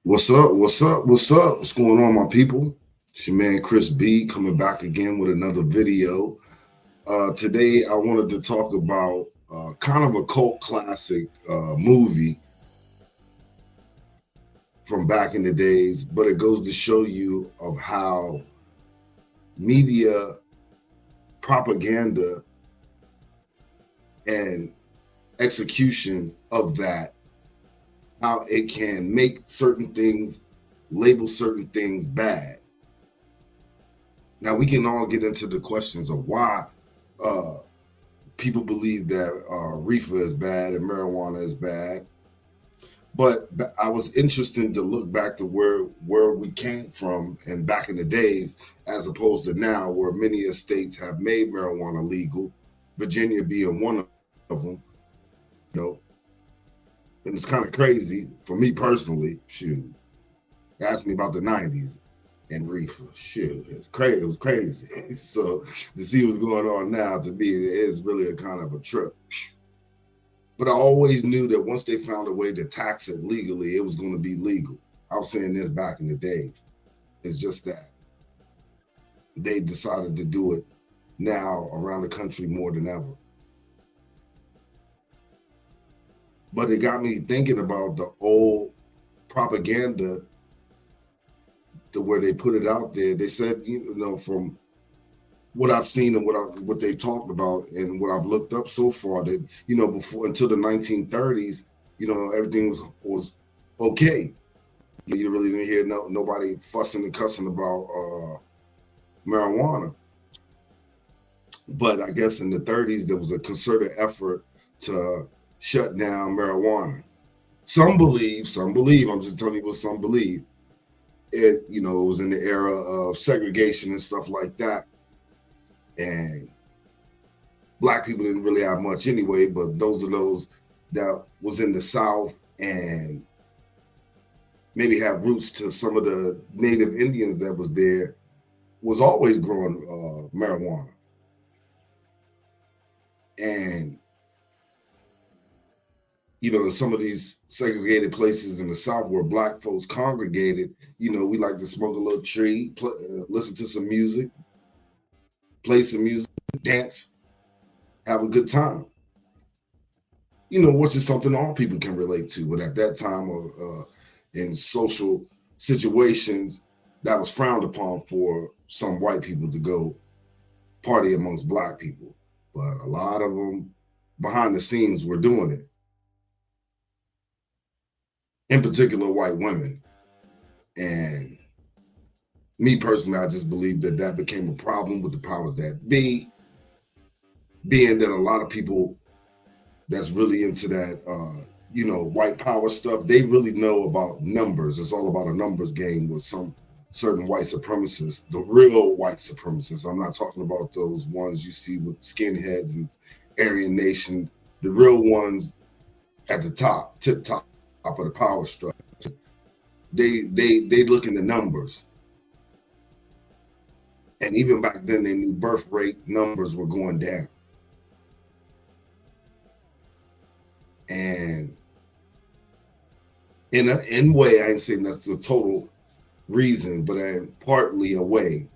What's up? What's up? What's up? What's going on, my people? It's your man Chris B coming back again with another video. Today, I wanted to talk about kind of a cult classic movie from back in the days, but it goes to show you of how media propaganda and execution of that, how it can make certain things, label certain things bad. Now we can all get into the questions of why uh, people believe that reefer is bad and marijuana is bad. But I was interested to look back to where we came from and back in the days, as opposed to now, where many states have made marijuana legal, Virginia being one of them. You know, and it's kind of crazy for me personally. Shoot, ask me about the '90s and reefer. Shoot, it's crazy. It was crazy. So to see what's going on now, to me, it is really a kind of a trip. But I always knew that once they found a way to tax it legally, it was going to be legal. I was saying this back in the days. It's just that they decided to do it now around the country more than ever. But it got me thinking about the old propaganda, the where they put it out there. They said, from what I've seen and what they've talked about and what I've looked up so far, that before until the 1930s, everything was okay. You really didn't hear nobody fussing and cussing about marijuana. But I guess in the 30s there was a concerted effort to shut down marijuana. Some believe. I'm just telling you what some believe. It was in the era of segregation and stuff like that, and black people didn't really have much anyway. But those that was in the South and maybe have roots to some of the native Indians that was there was always growing marijuana. And in some of these segregated places in the South where black folks congregated, we like to smoke a little tree, listen to some music, play some music, dance, have a good time. Which is something all people can relate to. But at that time, in social situations, that was frowned upon for some white people to go party amongst black people. But a lot of them behind the scenes were doing it. In particular, white women. And me personally, I just believe that became a problem with the powers that be, being that a lot of people that's really into that, white power stuff, they really know about numbers. It's all about a numbers game with some certain white supremacists, the real white supremacists. I'm not talking about those ones you see with skinheads and Aryan Nation, the real ones at the top, tip top of the power structure. They look in the numbers. And even back then, they knew birth rate numbers were going down. And in a way, I ain't saying that's the total reason, but partly a way,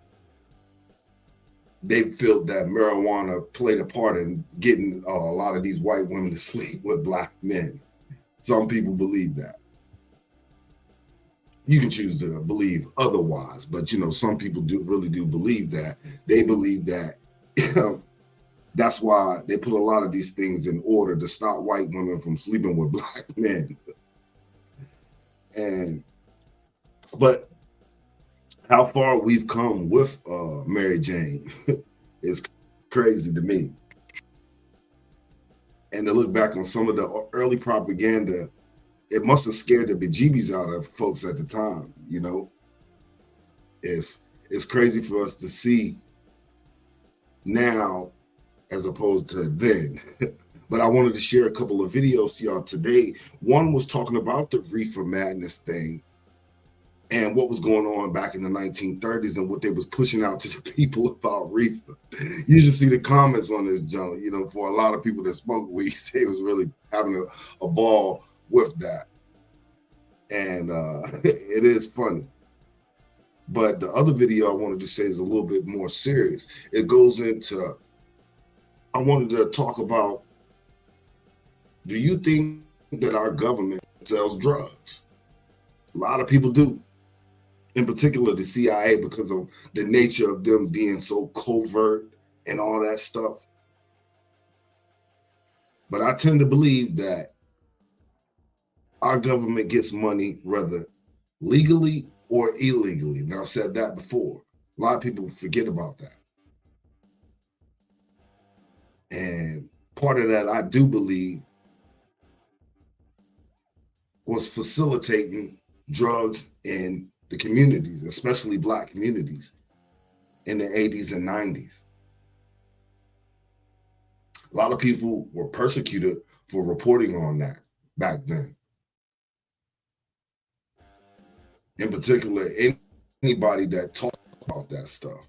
they felt that marijuana played a part in getting a lot of these white women to sleep with black men. Some people believe that. You can choose to believe otherwise, but some people really do believe that. They believe that that's why they put a lot of these things in order to stop white women from sleeping with black men. But how far we've come with Mary Jane is crazy to me. And to look back on some of the early propaganda, it must have scared the bejeebies out of folks at the time. It's crazy for us to see now as opposed to then. But I wanted to share a couple of videos to y'all today. One was talking about the reefer madness thing and what was going on back in the 1930s and what they was pushing out to the people about reefer. You should see the comments on this junk. For a lot of people that smoke weed, they was really having a ball with that. And it is funny. But the other video I wanted to say is a little bit more serious. It goes into, I wanted to talk about, do you think that our government sells drugs? A lot of people do, in particular the CIA, because of the nature of them being so covert and all that stuff. But I tend to believe that our government gets money whether legally or illegally. Now, I've said that before. A lot of people forget about that. And part of that, I do believe, was facilitating drugs in the communities, especially Black communities, in the 80s and 90s. A lot of people were persecuted for reporting on that back then. In particular, anybody that talked about that stuff.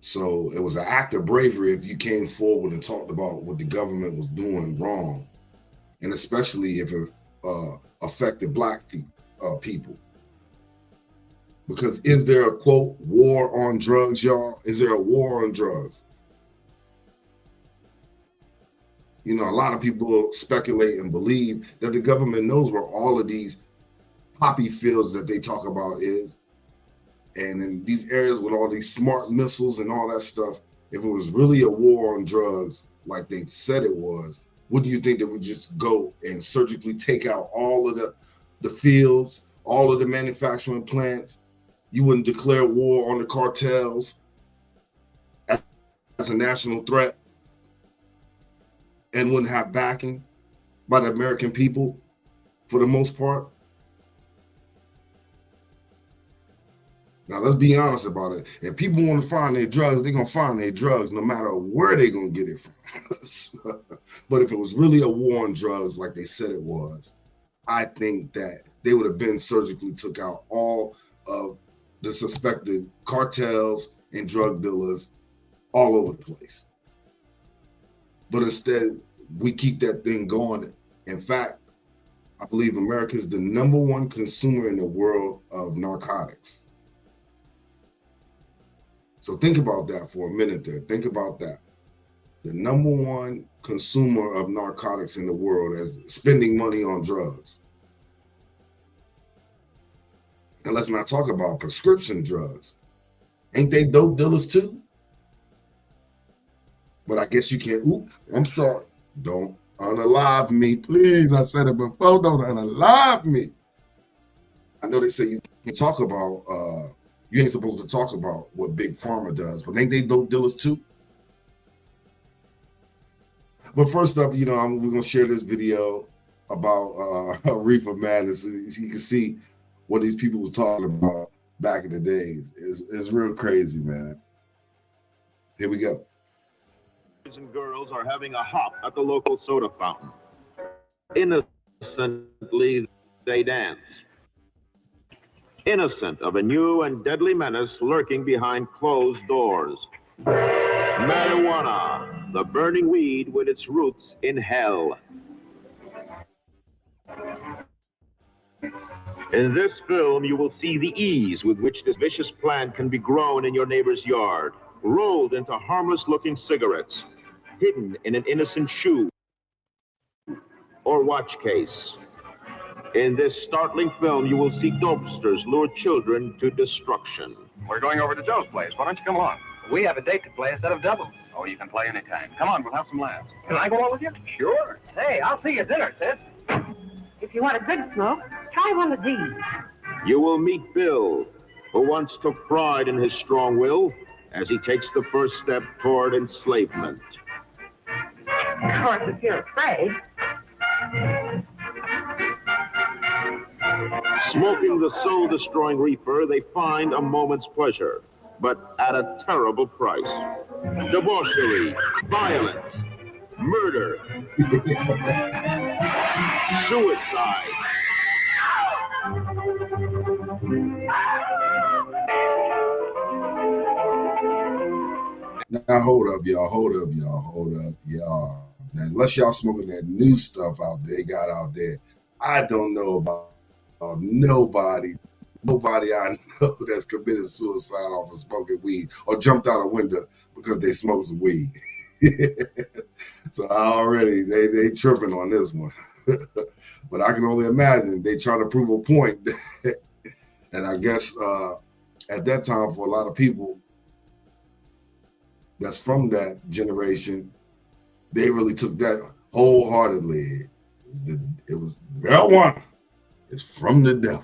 So it was an act of bravery if you came forward and talked about what the government was doing wrong, and especially if it affected Black people. Because is there a, quote, war on drugs, y'all? Is there a war on drugs? You know, a lot of people speculate and believe that the government knows where all of these poppy fields that they talk about is. And in these areas with all these smart missiles and all that stuff, if it was really a war on drugs, like they said it was, what do you think they would just go and surgically take out all of the fields, all of the manufacturing plants? You wouldn't declare war on the cartels as a national threat and wouldn't have backing by the American people for the most part? Now, let's be honest about it. If people want to find their drugs, they're going to find their drugs no matter where they're going to get it from. But if it was really a war on drugs like they said it was, I think that they would have been surgically took out all of the suspected cartels and drug dealers all over the place. But instead, we keep that thing going. In fact, I believe America is the #1 consumer in the world of narcotics. So think about that for a minute there. Think about that. The #1 consumer of narcotics in the world is spending money on drugs. And let's not talk about prescription drugs. Ain't they dope dealers too? But I guess you can't, I'm sorry. Don't unalive me, please. I said it before, don't unalive me. I know they say you can't talk about, you ain't supposed to talk about what Big Pharma does, but ain't they dope dealers too? But first up, you know, we're gonna share this video about Reefer Madness so you can see what these people was talking about back in the days. It's real crazy, man. Here we go. Boys and girls are having a hop at the local soda fountain. Innocently, they dance. Innocent of a new and deadly menace lurking behind closed doors. Marijuana, the burning weed with its roots in hell. In this film, you will see the ease with which this vicious plant can be grown in your neighbor's yard, rolled into harmless-looking cigarettes, hidden in an innocent shoe or watch case. In this startling film, you will see dopesters lure children to destruction. We're going over to Joe's place. Why don't you come along? We have a date to play instead of doubles. Oh, you can play anytime. Come on, we'll have some laughs. Can I go on with you? Sure. Hey, I'll see you at dinner, sis. If you want a good smoke, try one of these. You will meet Bill, who once took pride in his strong will as he takes the first step toward enslavement. Of course, if you're afraid. Smoking the soul-destroying reefer, they find a moment's pleasure, but at a terrible price. Debauchery, violence, murder, suicide. Now hold up, y'all. Now, unless y'all smoking that new stuff out there, got out there, I don't know about nobody I know that's committed suicide off of smoking weed or jumped out a window because they smoked some weed. So I already, they tripping on this one. But I can only imagine they try to prove a point. And I guess at that time, for a lot of people that's from that generation, they really took that wholeheartedly. It was marijuana. It's from the devil.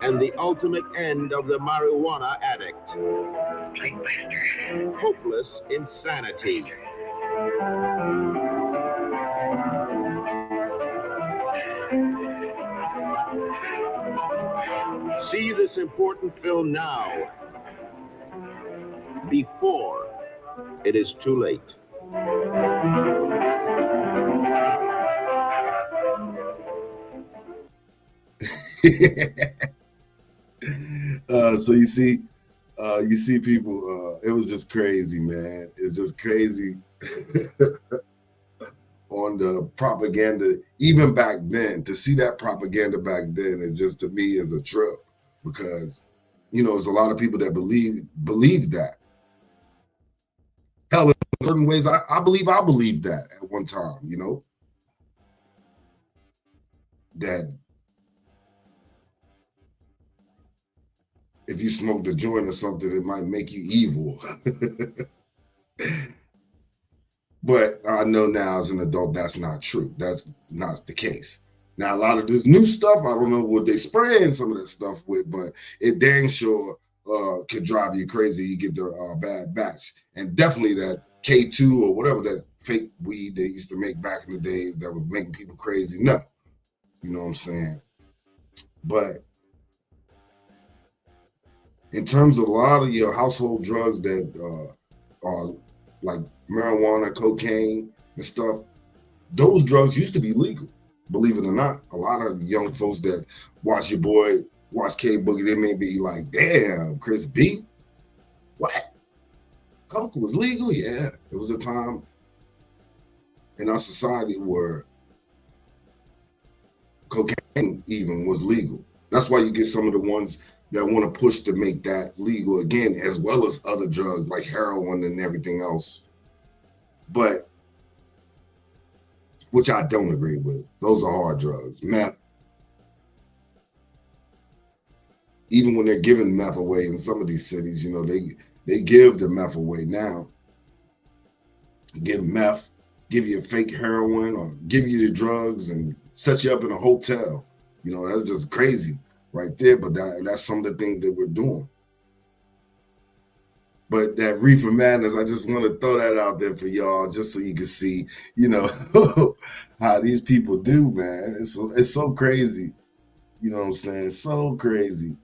And the ultimate end of the marijuana addict. Hopeless insanity. See this important film now, before it is too late. So you see people, it was just crazy, man. It's just crazy on the propaganda, even back then. To see that propaganda back then is just, to me, is a trip, because, you know, there's a lot of people that believe that. Hell, in certain ways, I believe that at one time, you know, that if you smoked a joint or something, it might make you evil. But I know now as an adult, that's not true. That's not the case. Now, a lot of this new stuff, I don't know what they spraying some of that stuff with, but it dang sure could drive you crazy. You get the bad batch. And definitely that K2 or whatever, that fake weed they used to make back in the days that was making people crazy. No, you know what I'm saying? But in terms of a lot of your household drugs that are like marijuana, cocaine, and stuff, those drugs used to be legal, believe it or not. A lot of young folks that watch your boy, watch K Boogie, they may be like, damn, Chris B, what? Coke was legal? Yeah. It was a time in our society where cocaine even was legal. That's why you get some of the ones that want to push to make that legal again, as well as other drugs like heroin and everything else. But, which I don't agree with. Those are hard drugs. Meth, even when they're giving meth away in some of these cities, you know, they give the meth away now. Give meth, give you a fake heroin, or give you the drugs and set you up in a hotel. You know, that's just crazy right there. But that's some of the things that we're doing. But that reefer madness, I just want to throw that out there for y'all, just so you can see, you know, how these people do, man. It's so crazy. You know what I'm saying? So crazy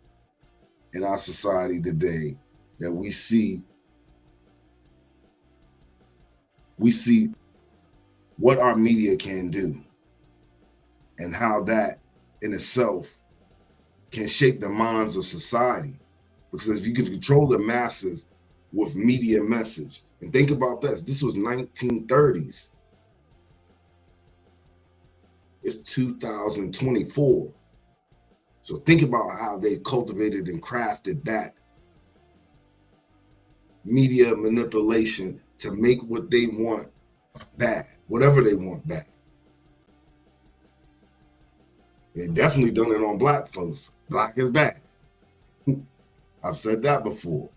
in our society today that we see what our media can do and how that in itself can shape the minds of society. Because if you can control the masses with media message, and think about this was 1930s. It's 2024. So think about how they cultivated and crafted that media manipulation to make what they want bad, whatever they want bad. They definitely done it on black folks. Black is bad. I've said that before.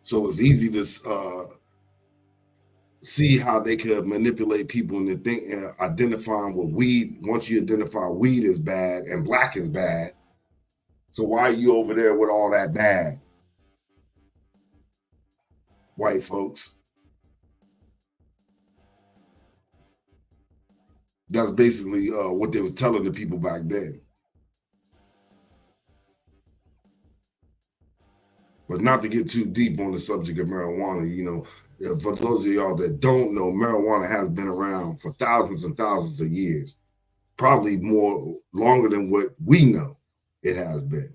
So it's easy to see how they could manipulate people into identifying what weed. Once you identify weed is bad and black is bad, so why are you over there with all that bad, white folks? That's basically what they was telling the people back then. But not to get too deep on the subject of marijuana, you know, for those of y'all that don't know, marijuana has been around for thousands and thousands of years. probably more longer than what we know it has been.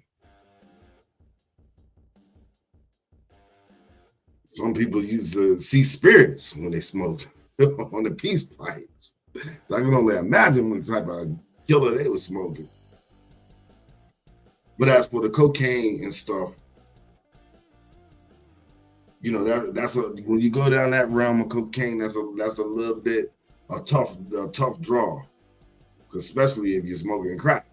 Some people used to see spirits when they smoked on the peace pipes. So I can only imagine what type of killer they were smoking. But as for the cocaine and stuff, you know, that's when you go down that realm of cocaine, that's a little bit a tough draw, especially if you're smoking crack.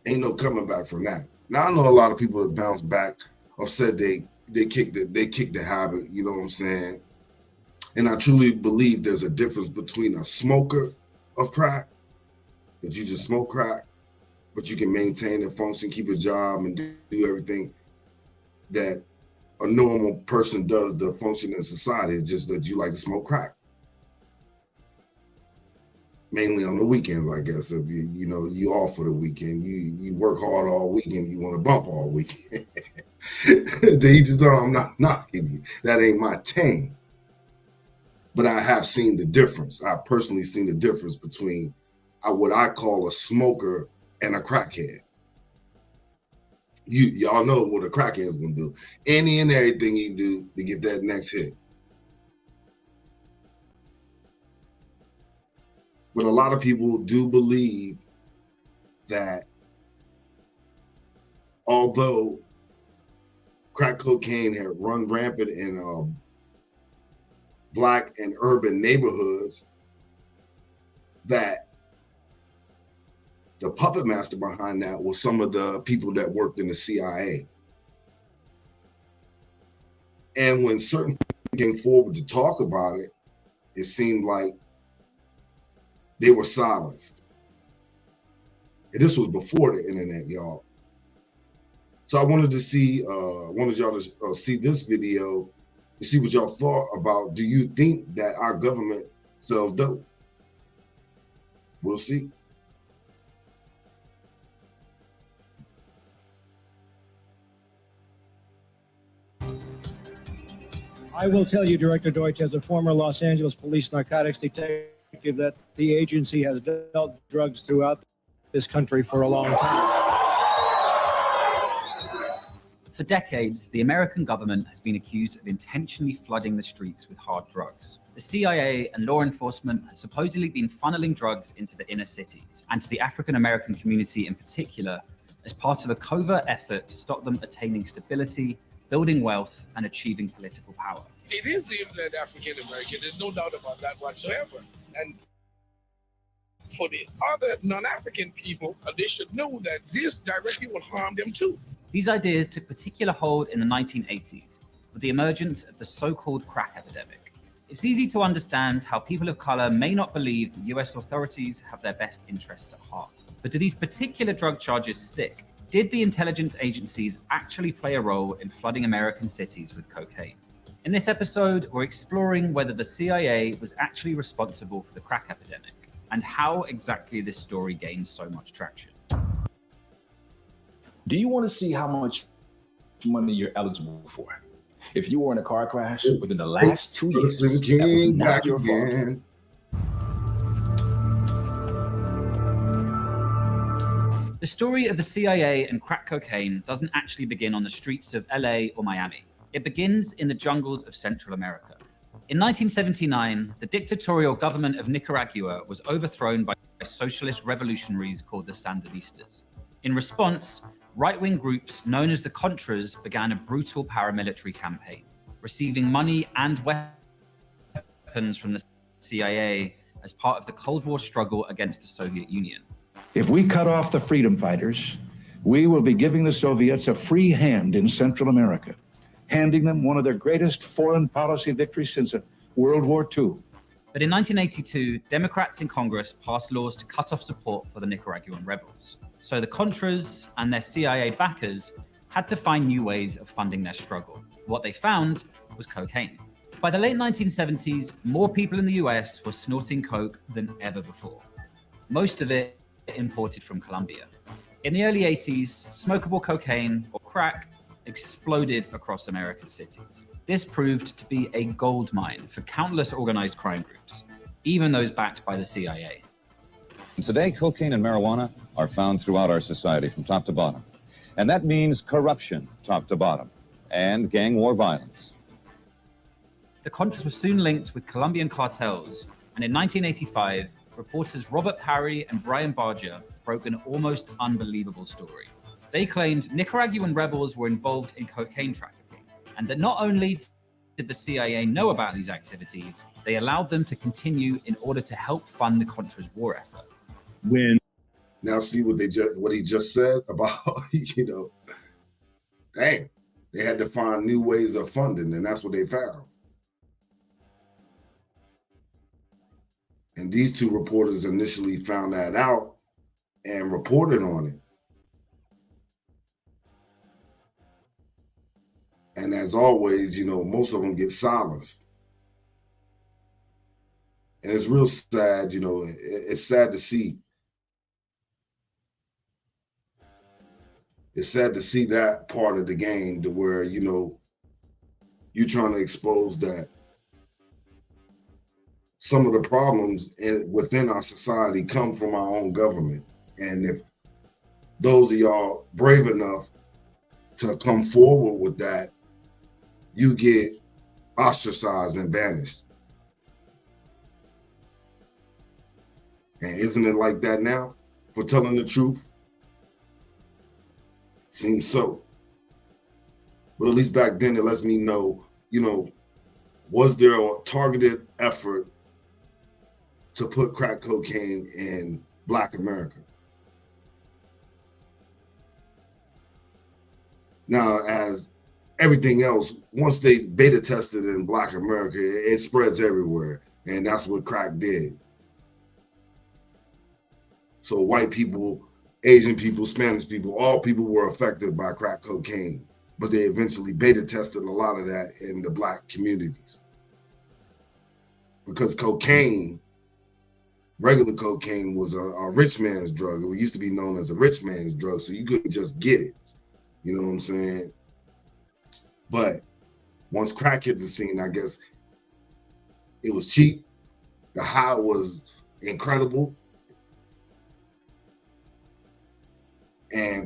Ain't no coming back from that. Now I know a lot of people that bounce back or said they kicked the habit, you know what I'm saying? And I truly believe there's a difference between a smoker of crack, that you just smoke crack, but you can maintain and function, keep a job, and do everything that a normal person does to function in society. It's just that you like to smoke crack. Mainly on the weekends, I guess. If you off for the weekend, you work hard all weekend, you want to bump all weekend. To each his own, I'm not knocking you. That ain't my thing. But I have seen the difference. I've personally seen the difference between what I call a smoker and a crackhead. Y'all know what a crackhead is gonna do. Any and everything you do to get that next hit. But a lot of people do believe that although crack cocaine had run rampant in Black and urban neighborhoods, that the puppet master behind that was some of the people that worked in the CIA. And when certain people came forward to talk about it, it seemed like they were silenced. And this was before the internet, y'all. So I wanted y'all to see this video to see what y'all thought about, do you think that our government sells dope? We'll see. I will tell you, Director Deutsch, as a former Los Angeles police narcotics detective, that the agency has dealt drugs throughout this country for a long time. For decades, the American government has been accused of intentionally flooding the streets with hard drugs. The CIA and law enforcement have supposedly been funneling drugs into the inner cities and to the African American community in particular as part of a covert effort to stop them attaining stability, building wealth, and achieving political power. It is aimed at African American. There's no doubt about that whatsoever. And for the other non-African people, they should know that this directly will harm them too. These ideas took particular hold in the 1980s with the emergence of the so-called crack epidemic. It's easy to understand how people of color may not believe the US authorities have their best interests at heart. But do these particular drug charges stick? Did the intelligence agencies actually play a role in flooding American cities with cocaine? In this episode, we're exploring whether the CIA was actually responsible for the crack epidemic and how exactly this story gained so much traction. Do you want to see how much money you're eligible for? If you were in a car crash within the last 2 years, that was not your fault. The story of the CIA and crack cocaine doesn't actually begin on the streets of LA or Miami. It begins in the jungles of Central America. In 1979, the dictatorial government of Nicaragua was overthrown by socialist revolutionaries called the Sandinistas. In response, right-wing groups known as the Contras began a brutal paramilitary campaign, receiving money and weapons from the CIA as part of the Cold War struggle against the Soviet Union. If we cut off the freedom fighters, we will be giving the Soviets a free hand in Central America, handing them one of their greatest foreign policy victories since World War II. But in 1982, Democrats in Congress passed laws to cut off support for the Nicaraguan rebels. So the Contras and their CIA backers had to find new ways of funding their struggle. What they found was cocaine. By the late 1970s, more people in the US were snorting coke than ever before. Most of it imported from Colombia. In the early 80s, smokable cocaine, or crack, exploded across American cities. This proved to be a gold mine for countless organized crime groups, even those backed by the CIA. Today, cocaine and marijuana are found throughout our society from top to bottom. And that means corruption, top to bottom, and gang war violence. The Contras were soon linked with Colombian cartels, and in 1985, reporters Robert Parry and Brian Barger broke an almost unbelievable story. They claimed Nicaraguan rebels were involved in cocaine trafficking, and that not only did the CIA know about these activities, they allowed them to continue in order to help fund the Contras' war effort. Now see what he just said about, dang, they had to find new ways of funding, and that's what they found. And these two reporters initially found that out and reported on it. And as always, most of them get silenced. And it's real sad, it's sad to see. It's sad to see that part of the game to where, you're trying to expose that some of the problems within our society come from our own government. And if those of y'all brave enough to come forward with that, you get ostracized and banished. And isn't it like that now for telling the truth? Seems so. But at least back then, it lets me know, was there a targeted effort to put crack cocaine in Black America? Now, as everything else, once they beta tested in Black America, it spreads everywhere. And that's what crack did. So white people, Asian people, Spanish people, all people were affected by crack cocaine, but they eventually beta tested a lot of that in the Black communities. Because cocaine, regular cocaine, was a rich man's drug. It used to be known as a rich man's drug, so you couldn't just get it. You know what I'm saying? But once crack hit the scene, I guess it was cheap. The high was incredible.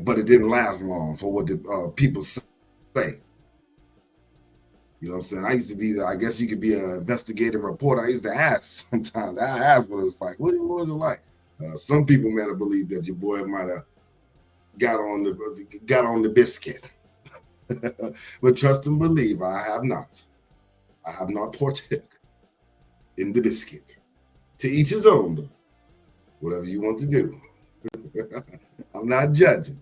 But it didn't last long for what the people say. You know what I'm saying? I used to be, I guess you could be an investigative reporter. I used to ask sometimes. I asked what it's like. What was it like? Some people might have believed that your boy might have got on the biscuit. But trust and believe, I have not. I have not partook in the biscuit. To each his own, though. Whatever you want to do. I'm not judging.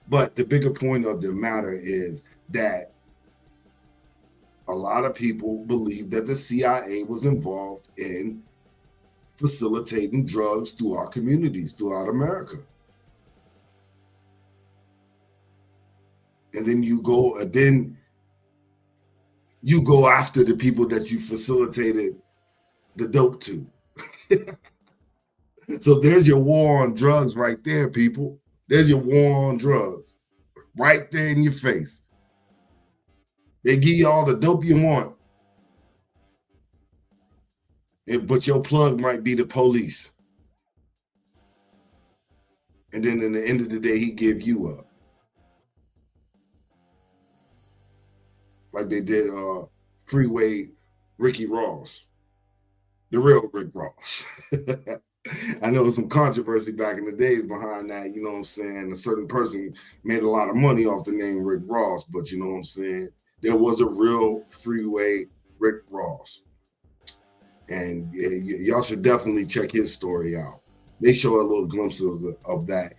But the bigger point of the matter is that a lot of people believe that the CIA was involved in facilitating drugs through our communities, throughout America. And then you go after the people that you facilitated the dope to. So there's your war on drugs right there, people. There's your war on drugs right there in your face. They give you all the dope you want, but your plug might be the police. And then in the end of the day, he give you up. Like they did Freeway Ricky Ross, the real Rick Ross. I know some controversy back in the days behind that, you know what I'm saying? A certain person made a lot of money off the name Rick Ross, but you know what I'm saying? There was a real Freeway Rick Ross. And y'all should definitely check his story out. They show a little glimpses of that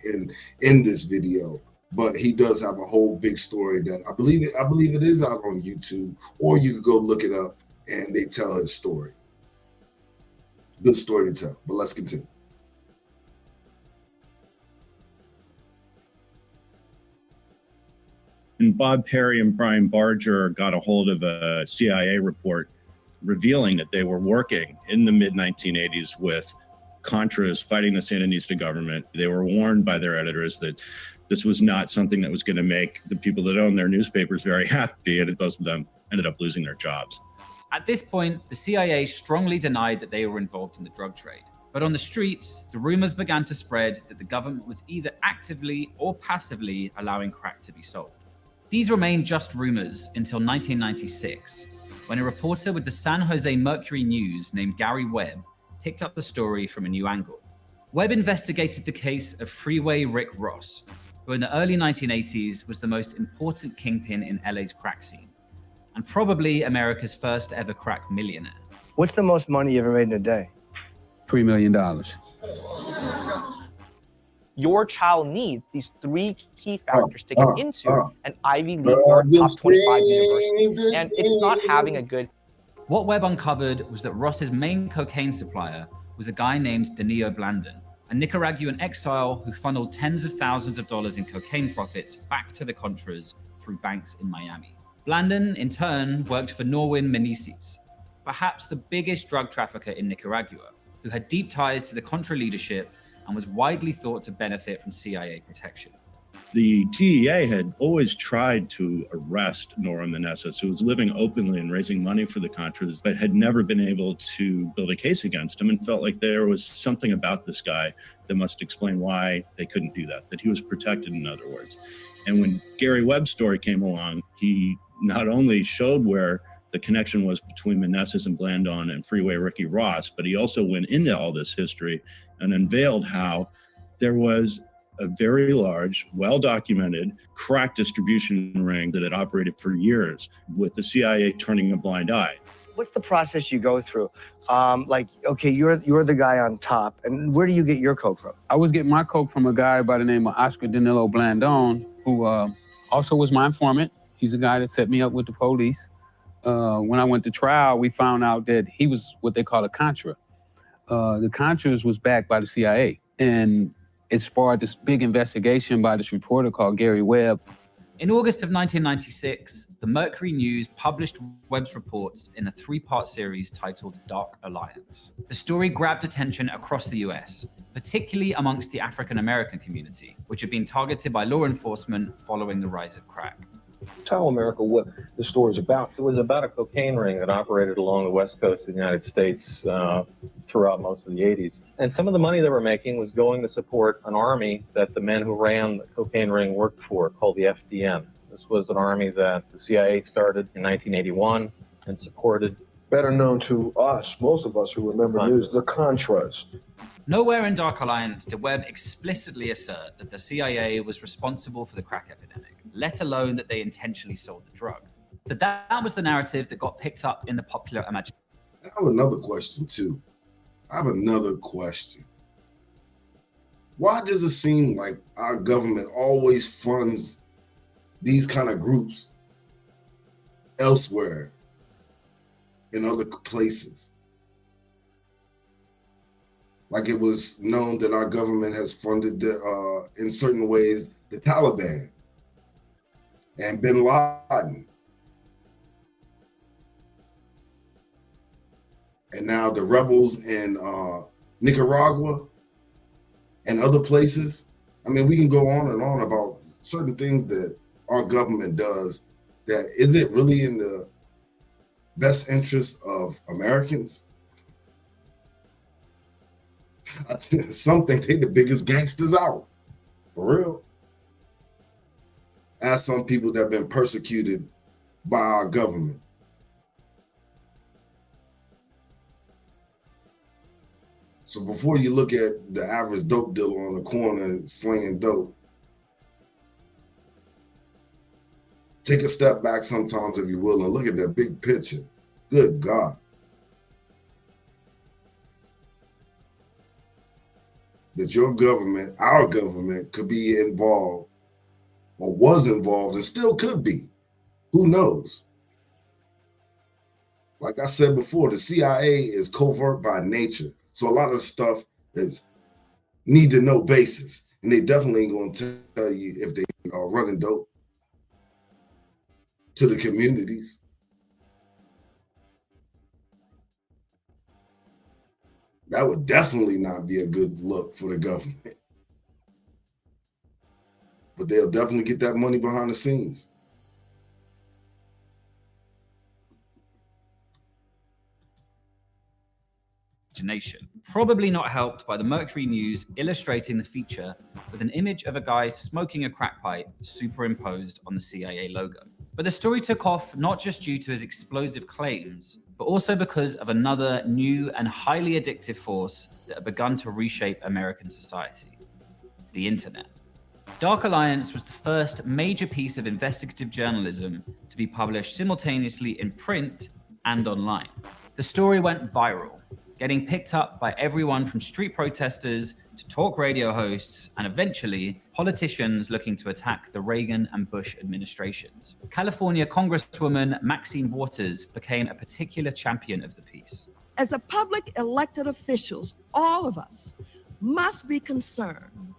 in this video, but he does have a whole big story that I believe it is out on YouTube, or you could go look it up and they tell his story. Good story to tell, but let's continue. And Bob Perry and Brian Barger got a hold of a CIA report revealing that they were working in the mid-1980s with Contras fighting the Sandinista government. They were warned by their editors that this was not something that was going to make the people that own their newspapers very happy, and most of them ended up losing their jobs. At this point, the CIA strongly denied that they were involved in the drug trade. But on the streets, the rumors began to spread that the government was either actively or passively allowing crack to be sold. These remained just rumors until 1996, when a reporter with the San Jose Mercury News named Gary Webb picked up the story from a new angle. Webb investigated the case of Freeway Rick Ross, who in the early 1980s was the most important kingpin in LA's crack scene, and probably America's first ever crack millionaire. What's the most money you ever made in a day? $3 million. Your child needs these three key factors to get into an Ivy League or top 25 university, and it's not having a good... What Webb uncovered was that Ross's main cocaine supplier was a guy named Danilo Blandon, a Nicaraguan exile who funneled tens of thousands of dollars in cocaine profits back to the Contras through banks in Miami. Blandon, in turn, worked for Norwin Menezes, perhaps the biggest drug trafficker in Nicaragua, who had deep ties to the Contra leadership and was widely thought to benefit from CIA protection. The DEA had always tried to arrest Nora Menezes, who was living openly and raising money for the Contras, but had never been able to build a case against him, and felt like there was something about this guy that must explain why they couldn't do that he was protected, in other words. And when Gary Webb's story came along, he not only showed where the connection was between Menezes and Blandon and Freeway Ricky Ross, but he also went into all this history and unveiled how there was a very large, well-documented crack distribution ring that had operated for years, with the CIA turning a blind eye. What's the process you go through? Okay, you're the guy on top, and where do you get your coke from? I was getting my coke from a guy by the name of Oscar Danilo Blandon, who also was my informant. He's a guy that set me up with the police. When I went to trial, we found out that he was what they call a Contra. The Contras was backed by the CIA, and it sparked this big investigation by this reporter called Gary Webb. In August of 1996, the Mercury News published Webb's reports in a three-part series titled Dark Alliance. The story grabbed attention across the US, particularly amongst the African-American community, which had been targeted by law enforcement following the rise of crack. Tell America what the story is about. It was about a cocaine ring that operated along the west coast of the United States throughout most of the 80s. And some of the money they were making was going to support an army that the men who ran the cocaine ring worked for, called the FDN. This was an army that the CIA started in 1981 and supported. Better known to us, most of us who remember news, the Contras. Nowhere in Dark Alliance did Webb explicitly assert that the CIA was responsible for the crack epidemic, let alone that they intentionally sold the drug. But that was the narrative that got picked up in the popular imagination. I have another question too. Why does it seem like our government always funds these kind of groups elsewhere in other places? Like it was known that our government has funded, in certain ways, the Taliban and bin Laden. And now the rebels in Nicaragua and other places. I mean, we can go on and on about certain things that our government does that is it really in the best interest of Americans? Some think they the biggest gangsters out, for real. Ask some people that have been persecuted by our government. So before you look at the average dope dealer on the corner slinging dope, take a step back sometimes, if you will, and look at that big picture. Good God. That your government, our government, could be involved or was involved and still could be. Who knows? Like I said before, the CIA is covert by nature. So a lot of stuff is need to know basis. And they definitely ain't going to tell you if they are running dope to the communities. That would definitely not be a good look for the government. But they'll definitely get that money behind the scenes. imagination. Probably not helped by the Mercury News illustrating the feature with an image of a guy smoking a crack pipe superimposed on the CIA logo. But the story took off not just due to his explosive claims, but also because of another new and highly addictive force that had begun to reshape American society: the internet. Dark Alliance was the first major piece of investigative journalism to be published simultaneously in print and online. The story went viral, getting picked up by everyone from street protesters to talk radio hosts and eventually politicians looking to attack the Reagan and Bush administrations. California Congresswoman Maxine Waters became a particular champion of the piece. As a public elected officials, all of us must be concerned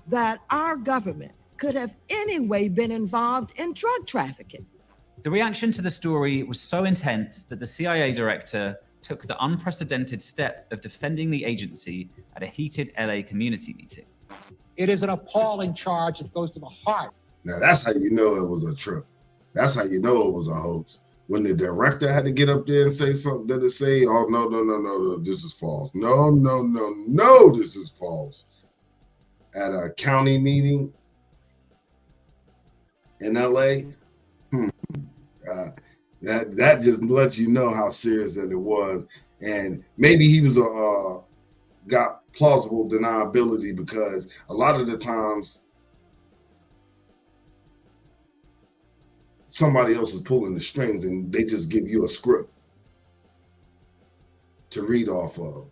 that our government could have anyway been involved in drug trafficking. The reaction to the story was so intense that the CIA director took the unprecedented step of defending the agency at a heated LA community meeting. It is an appalling charge that goes to the heart. Now that's how you know it was a trip. That's how you know it was a hoax. When the director had to get up there and say something, did it say, oh, no, this is false. No, this is false. At a county meeting in LA, that just lets you know how serious that it was. And maybe he was got plausible deniability, because a lot of the times somebody else is pulling the strings and they just give you a script to read off of.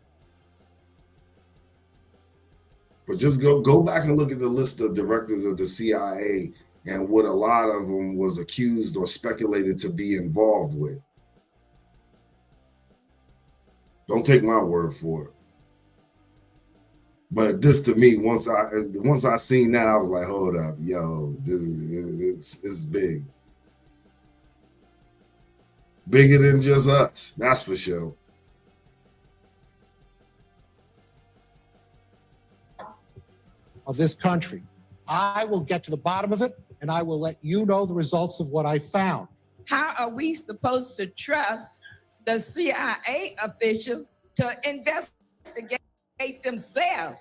But just go back and look at the list of directors of the CIA and what a lot of them was accused or speculated to be involved with. Don't take my word for it. But this, to me, once I seen that, I was like, hold up, yo, this is big. Bigger than just us, that's for sure. Of this country. I will get to the bottom of it, and I will let you know the results of what I found. How are we supposed to trust the CIA official to investigate themselves?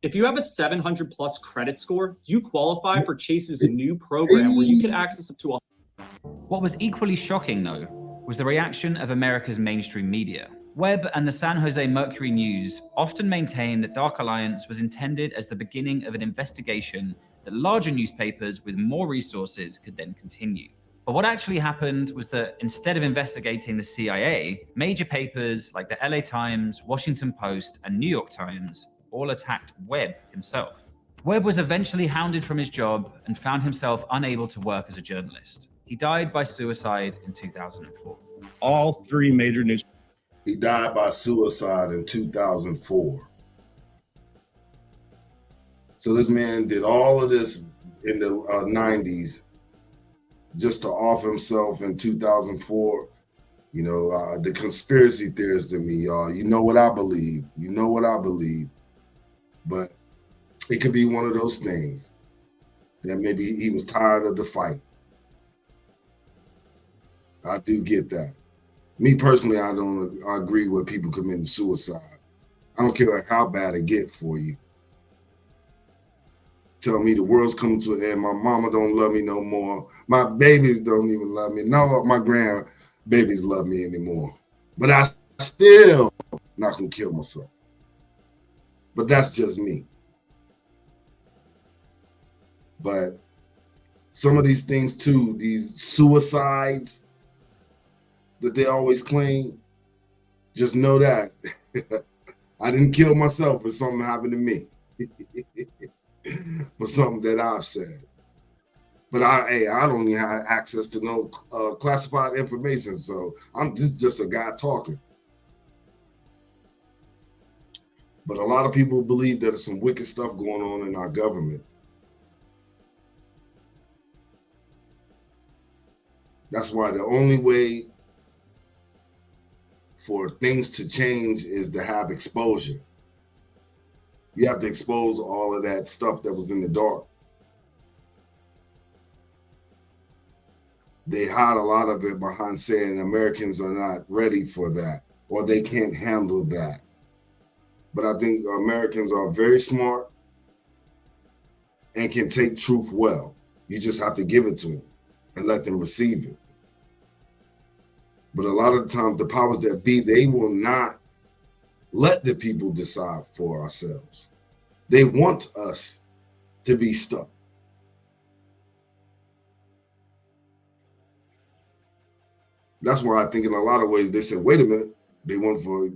If you have a 700 plus credit score, you qualify for Chase's new program where you can access up to a... What was equally shocking, though, was the reaction of America's mainstream media. Webb and the San Jose Mercury News often maintained that Dark Alliance was intended as the beginning of an investigation that larger newspapers with more resources could then continue. But what actually happened was that instead of investigating the CIA, major papers like the LA Times, Washington Post, and New York Times all attacked Webb himself. Webb was eventually hounded from his job and found himself unable to work as a journalist. He died by suicide in 2004. All three major news. He died by suicide in 2004. So this man did all of this in the 90s just to off himself in 2004. You know, the conspiracy theorists in me, y'all, you know what I believe. You know what I believe. But it could be one of those things that maybe he was tired of the fight. I do get that. Me personally, I agree with people committing suicide. I don't care how bad it get for you. Tell me the world's coming to an end. My mama don't love me no more. My babies don't even love me. No, my grandbabies love me anymore. But I still not gonna kill myself. But that's just me. But some of these things too, these suicides that they always claim, just know that I didn't kill myself for something happened to me. For something that I've said. But I don't even have access to no classified information, so I'm just a guy talking. But a lot of people believe that there's some wicked stuff going on in our government. That's why the only way for things to change is to have exposure. You have to expose all of that stuff that was in the dark. They hide a lot of it behind saying Americans are not ready for that, or they can't handle that. But I think Americans are very smart and can take truth well. You just have to give it to them and let them receive it. But a lot of the times, the powers that be, they will not let the people decide for ourselves. They want us to be stuck. That's why I think in a lot of ways they said, wait a minute, they went for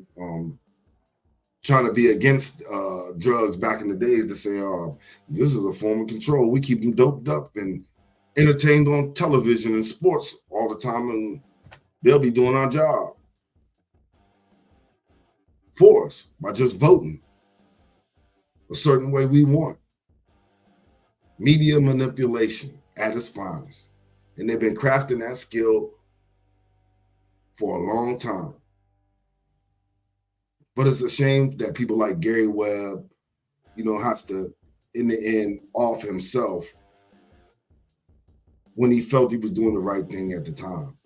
trying to be against drugs back in the days to say, this is a form of control. We keep them doped up and entertained on television and sports all the time, and they'll be doing our job for us by just voting a certain way we want. Media manipulation at its finest. And they've been crafting that skill for a long time. But it's a shame that people like Gary Webb, has to, in the end, off himself when he felt he was doing the right thing at the time.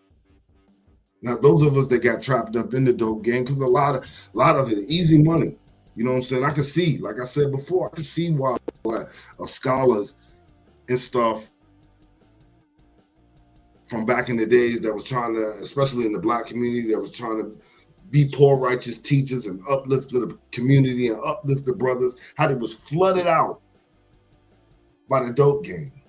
Now, those of us that got trapped up in the dope game, because a lot of it, easy money. You know what I'm saying? I could see, like I said before, I could see why scholars and stuff from back in the days that was trying to, especially in the Black community, that was trying to be poor, righteous teachers and uplift the community and uplift the brothers, how they was flooded out by the dope game.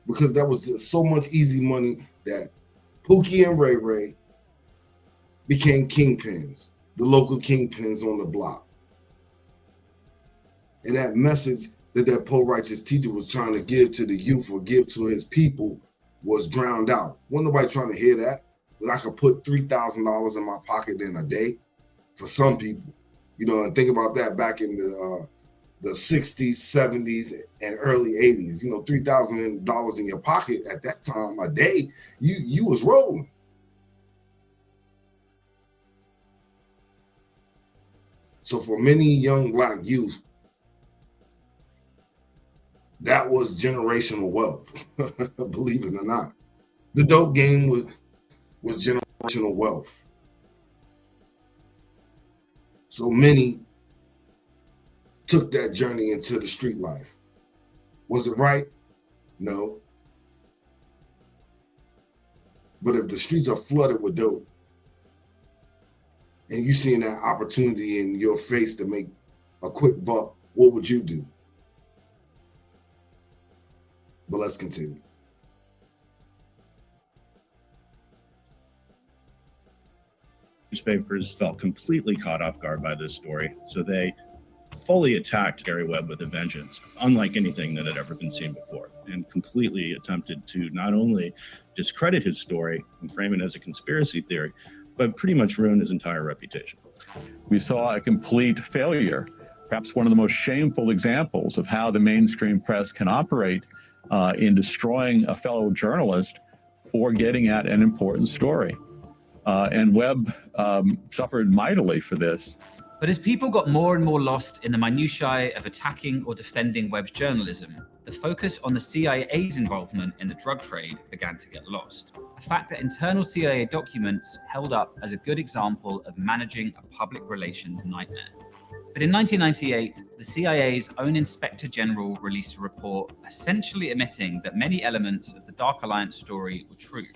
Because that was just so much easy money that Pookie and Ray Ray became kingpins, the local kingpins on the block. And that message that poor righteous teacher was trying to give to the youth or give to his people was drowned out. Wasn't nobody trying to hear that. But I could put $3,000 in my pocket in a day for some people. And think about that back in the 60s, 70s, and early 80s. $3,000 in your pocket at that time a day, you was rolling. So for many young Black youth, that was generational wealth, believe it or not. The dope game was generational wealth. So many took that journey into the street life. Was it right? No. But if the streets are flooded with dope and you seeing that opportunity in your face to make a quick buck, what would you do? But let's continue. Newspapers felt completely caught off guard by this story, so they fully attacked Gary Webb with a vengeance, unlike anything that had ever been seen before, and completely attempted to not only discredit his story and frame it as a conspiracy theory, but pretty much ruin his entire reputation. We saw a complete failure, perhaps one of the most shameful examples of how the mainstream press can operate in destroying a fellow journalist for getting at an important story. And Webb suffered mightily for this. But as people got more and more lost in the minutiae of attacking or defending Webb's journalism, the focus on the CIA's involvement in the drug trade began to get lost. A fact that internal CIA documents held up as a good example of managing a public relations nightmare. But in 1998, the CIA's own Inspector General released a report essentially admitting that many elements of the Dark Alliance story were true,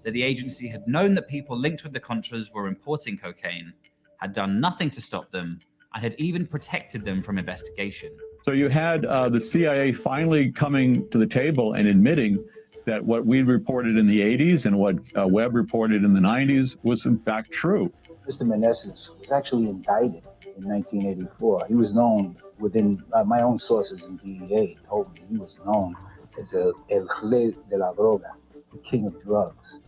that the agency had known that people linked with the Contras were importing cocaine, had done nothing to stop them, and had even protected them from investigation. So you had the CIA finally coming to the table and admitting that what we reported in the 80s and what Webb reported in the 90s was in fact true. Mr. Meneses was actually indicted in 1984. He was known within my own sources in DEA told me he was known as El Rey de la Droga, the king of drugs.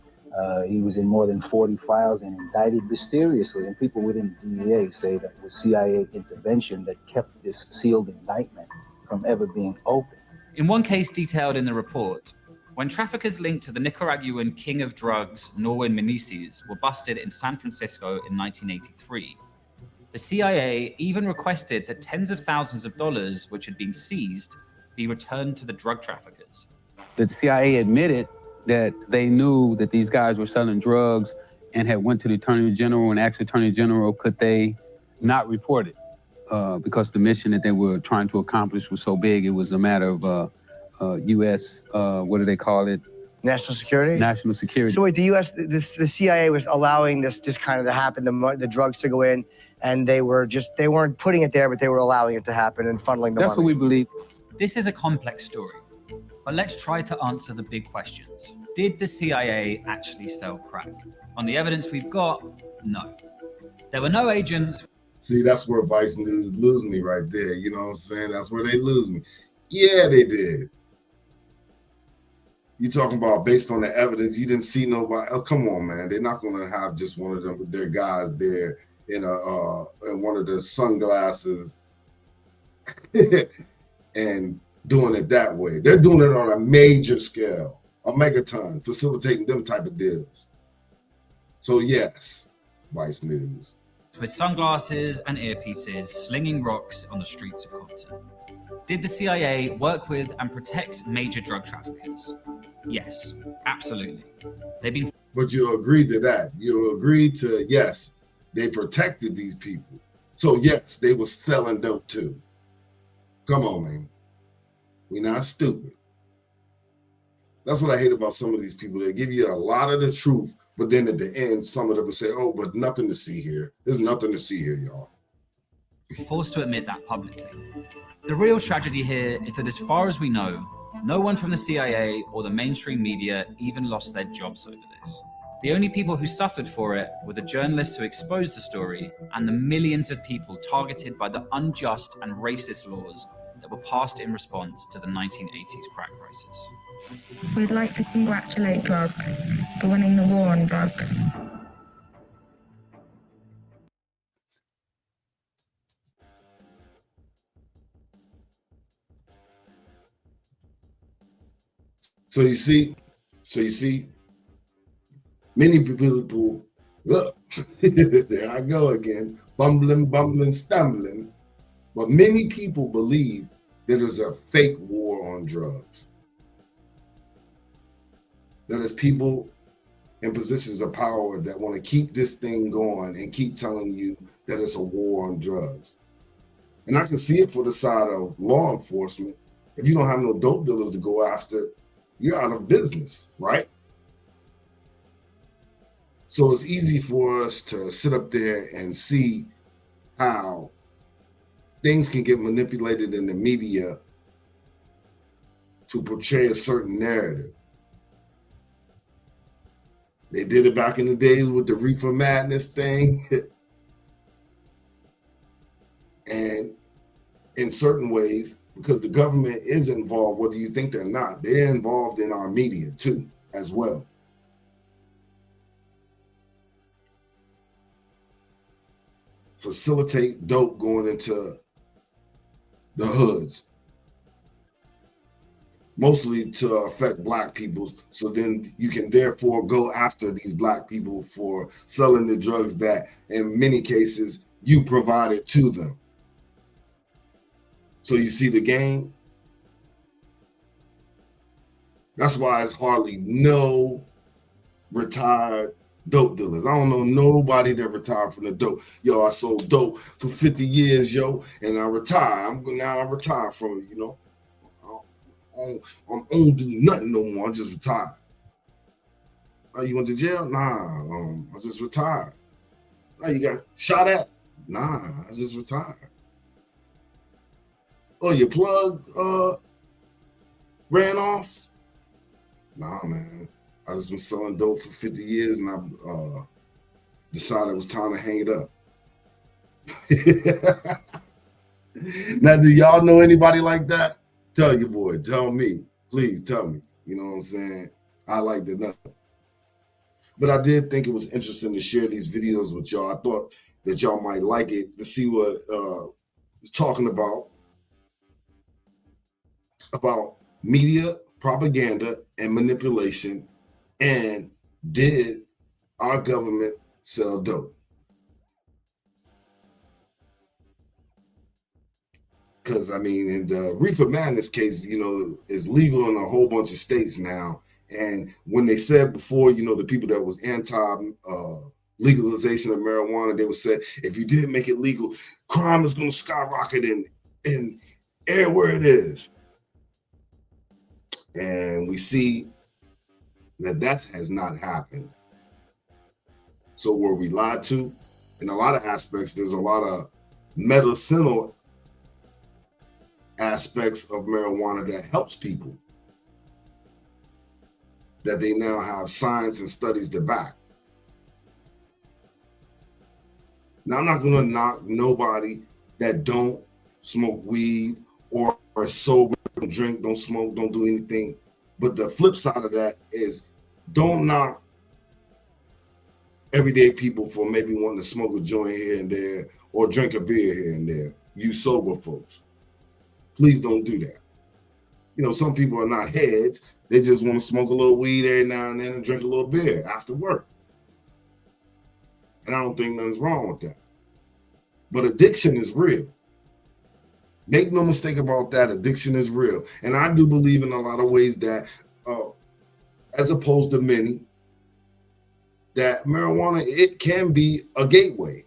He was in more than 40 files and indicted mysteriously, and people within DEA say that it was CIA intervention that kept this sealed indictment from ever being opened. In one case detailed in the report, when traffickers linked to the Nicaraguan king of drugs, Norwin Meneses, were busted in San Francisco in 1983, the CIA even requested that tens of thousands of dollars, which had been seized, be returned to the drug traffickers. The CIA admitted that they knew that these guys were selling drugs and had went to the Attorney General and asked the Attorney General, could they not reported because the mission that they were trying to accomplish was so big. It was a matter of U.S. What do they call it? National security? National security. So wait, the U.S., the CIA was allowing this just kind of to happen, the drugs to go in, and they weren't putting it there, but they were allowing it to happen and funneling the money. That's what we believe. This is a complex story, but let's try to answer the big questions. Did the CIA actually sell crack? On the evidence we've got, no. There were no agents. See, that's where Vice News lose me right there. You know what I'm saying? That's where they lose me. Yeah, they did. You talking about based on the evidence, you didn't see nobody. Oh, come on, man. They're not going to have just one of them, their guys there in one of the sunglasses and doing it that way. They're doing it on a major scale, a megaton, facilitating them type of deals. So yes, Vice News. With sunglasses and earpieces, slinging rocks on the streets of Compton. Did the CIA work with and protect major drug traffickers? Yes, absolutely. They've been. But you agreed to that. You agreed to, yes, they protected these people. So yes, they were selling dope too. Come on, man. We're not stupid. That's what I hate about some of these people. They give you a lot of the truth, but then at the end, some of them will say, oh, but nothing to see here. There's nothing to see here, y'all. Forced to admit that publicly. The real tragedy here is that as far as we know, no one from the CIA or the mainstream media even lost their jobs over this. The only people who suffered for it were the journalists who exposed the story and the millions of people targeted by the unjust and racist laws that were passed in response to the 1980s crack crisis. We'd like to congratulate Drugz for winning the war on drugs. So you see, many people, look, there I go again, bumbling, stumbling. But many people believe that there's a fake war on drugs. That there's people in positions of power that want to keep this thing going and keep telling you that it's a war on drugs. And I can see it for the side of law enforcement. If you don't have no dope dealers to go after, you're out of business, right? So it's easy for us to sit up there and see how things can get manipulated in the media to portray a certain narrative. They did it back in the days with the reefer madness thing. And in certain ways, because the government is involved, whether you think they're not, they're involved in our media too, as well. Facilitate dope going into the hoods, mostly to affect Black people. So then you can therefore go after these Black people for selling the drugs that in many cases you provided to them. So you see the game? That's why it's hardly no retired dope dealers. I don't know nobody that retired from the dope. Yo, I sold dope for 50 years, yo, and I retired. I retired from it, you know. I don't do nothing no more. I just retired. Oh, you went to jail? Nah, I just retired. Oh, you got shot at? Nah, I just retired. Oh, your plug ran off? Nah, man. I just been selling dope for 50 years and I decided it was time to hang it up. Now, do y'all know anybody like that? Tell your boy, tell me. Please tell me. You know what I'm saying? I like to know. But I did think it was interesting to share these videos with y'all. I thought that y'all might like it to see what it's talking about media, propaganda, and manipulation. And did our government sell dope? Because, I mean, in the reefer madness case, you know, it's legal in a whole bunch of states now. And when they said before, you know, the people that was legalization of marijuana, they would say, if you didn't make it legal, crime is going to skyrocket in everywhere it is. And we see that has not happened. So were we lied to? In a lot of aspects, there's a lot of medicinal aspects of marijuana that helps people, that they now have science and studies to back. Now, I'm not going to knock nobody that don't smoke weed or are sober, don't drink, don't smoke, don't do anything. But the flip side of that is, don't knock everyday people for maybe wanting to smoke a joint here and there or drink a beer here and there. You sober folks, please don't do that. You know, some people are not heads. They just want to smoke a little weed every now and then and drink a little beer after work. And I don't think nothing's wrong with that. But addiction is real. Make no mistake about that. Addiction is real. And I do believe in a lot of ways that, as opposed to many, that marijuana, it can be a gateway.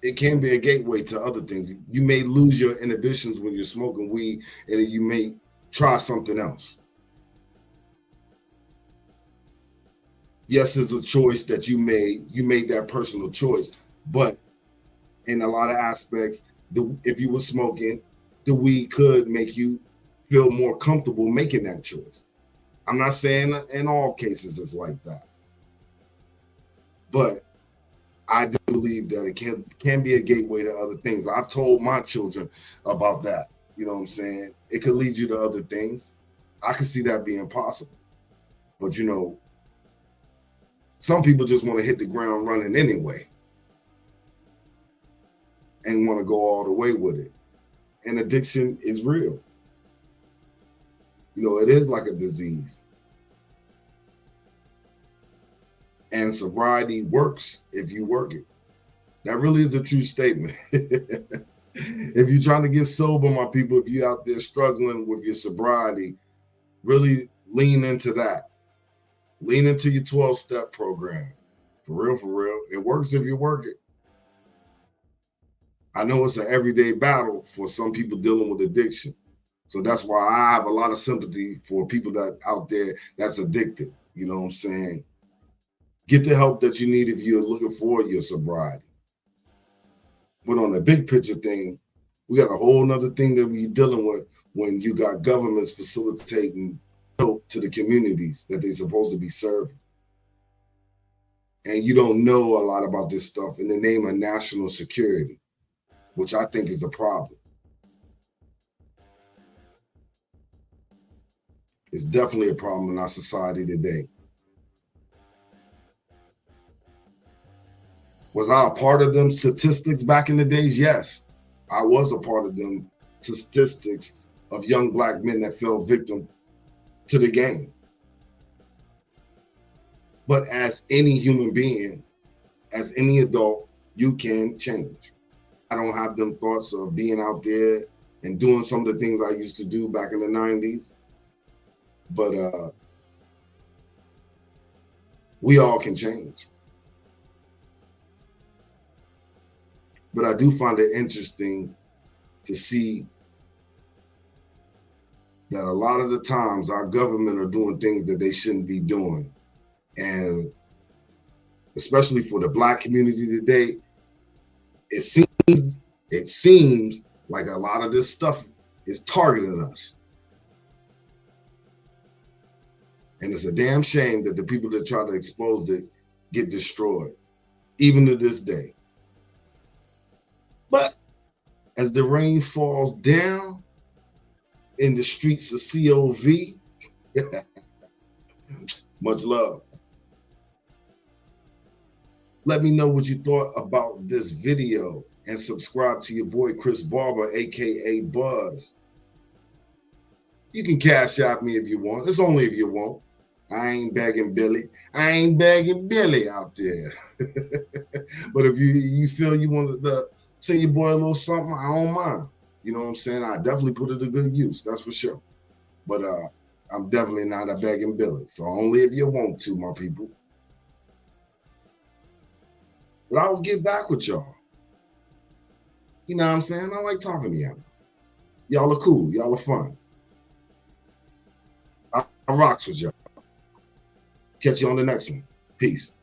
It can be a gateway to other things. You may lose your inhibitions when you're smoking weed, and you may try something else. Yes, it's a choice that you made. You made that personal choice. But in a lot of aspects, if you were smoking, the weed could make you feel more comfortable making that choice. I'm not saying in all cases it's like that. But I do believe that it can be a gateway to other things. I've told my children about that. You know what I'm saying? It could lead you to other things. I can see that being possible. But, you know, some people just want to hit the ground running anyway and want to go all the way with it. And addiction is real. You know, it is like a disease. And sobriety works if you work it. That really is a true statement. If you're trying to get sober, my people, if you're out there struggling with your sobriety, really lean into that. Lean into your 12-step program. For real, for real. It works if you work it. I know it's an everyday battle for some people dealing with addiction. So that's why I have a lot of sympathy for people that out there that's addicted. You know what I'm saying? Get the help that you need if you're looking for your sobriety. But on the big picture thing, we got a whole nother thing that we're dealing with when you got governments facilitating help to the communities that they're supposed to be serving. And you don't know a lot about this stuff in the name of national security, which I think is a problem. It's definitely a problem in our society today. Was I a part of them statistics back in the days? Yes, I was a part of them statistics of young Black men that fell victim to the game. But as any human being, as any adult, you can change. I don't have them thoughts of being out there and doing some of the things I used to do back in the 90s. But we all can change. But I do find it interesting to see that a lot of the times our government are doing things that they shouldn't be doing. And especially for the Black community today, it seems like a lot of this stuff is targeting us. And it's a damn shame that the people that try to expose it get destroyed, even to this day. But as the rain falls down in the streets of COV, much love. Let me know what you thought about this video and subscribe to your boy Chris Barber, aka Buzz. You can cash out me if you want. It's only if you want. I ain't begging Billy. I ain't begging Billy out there. But if you feel you want to send your boy a little something, I don't mind. You know what I'm saying? I definitely put it to good use, that's for sure. But I'm definitely not a begging Billy. So only if you want to, my people. But I will get back with y'all. You know what I'm saying? I like talking to y'all. Y'all are cool. Y'all are fun. I rocks with y'all. Catch you on the next one. Peace.